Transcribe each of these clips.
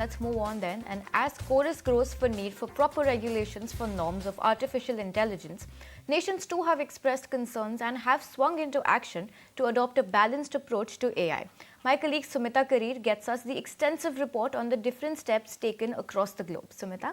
Let's move on then. And as chorus grows for need for proper regulations for norms of artificial intelligence, nations too have expressed concerns and have swung into action to adopt a balanced approach to AI. My colleague Sumeeta Kareer gets us the extensive report on the different steps taken across the globe. Sumeeta?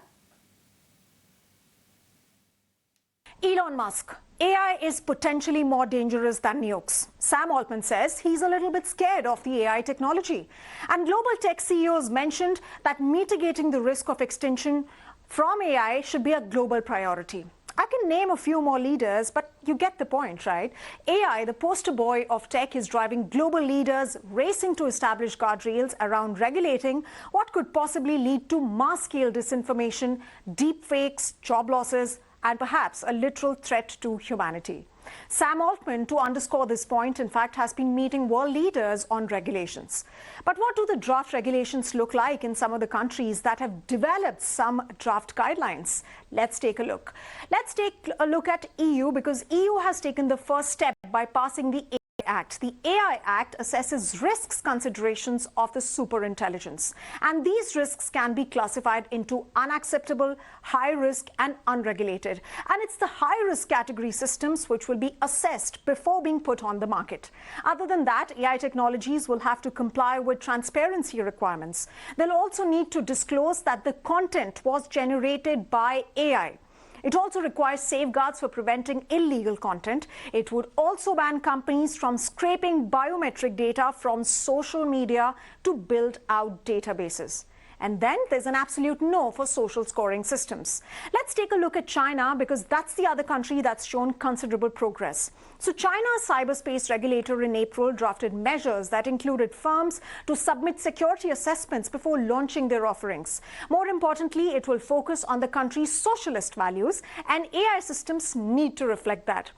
Elon Musk. AI is potentially more dangerous than nukes. Sam Altman says he's a little bit scared of the AI technology. And global tech CEOs mentioned that mitigating the risk of extinction from AI should be a global priority. I can name a few more leaders, but you get the point, right? AI, the poster boy of tech, is driving global leaders racing to establish guardrails around regulating what could possibly lead to mass-scale disinformation, deepfakes, job losses, and perhaps a literal threat to humanity. Sam Altman, to underscore this point, in fact, has been meeting world leaders on regulations. But what do the draft regulations look like in some of the countries that have developed some draft guidelines? Let's take a look. Let's take a look at EU, because EU has taken the first step by passing the Act. The AI Act assesses risks considerations of the superintelligence, and these risks can be classified into unacceptable, high risk and unregulated, and it's the high risk category systems which will be assessed before being put on the market. Other than that, AI technologies will have to comply with transparency requirements. They'll also need to disclose that the content was generated by AI. It also requires safeguards for preventing illegal content. It would also ban companies from scraping biometric data from social media to build out databases. And then there's an absolute no for social scoring systems. Let's take a look at China, because that's the other country that's shown considerable progress. So China's cyberspace regulator in April drafted measures that included firms to submit security assessments before launching their offerings. More importantly, it will focus on the country's socialist values, and AI systems need to reflect that.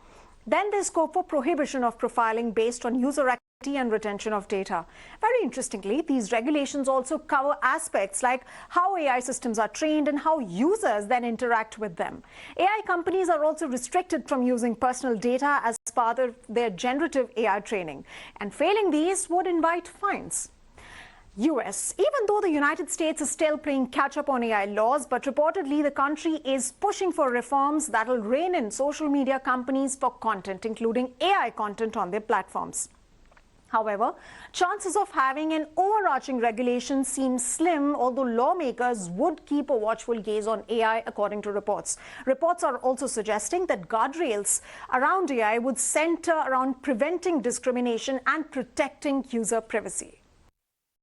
Then there's scope for prohibition of profiling based on user activity and retention of data. Very interestingly, these regulations also cover aspects like how AI systems are trained and how users then interact with them. AI companies are also restricted from using personal data as part of their generative AI training, and failing these would invite fines. US. Even though the United States is still playing catch-up on AI laws, but reportedly the country is pushing for reforms that will rein in social media companies for content, including AI content on their platforms. However, chances of having an overarching regulation seem slim, although lawmakers would keep a watchful gaze on AI, according to reports. Reports are also suggesting that guardrails around AI would center around preventing discrimination and protecting user privacy.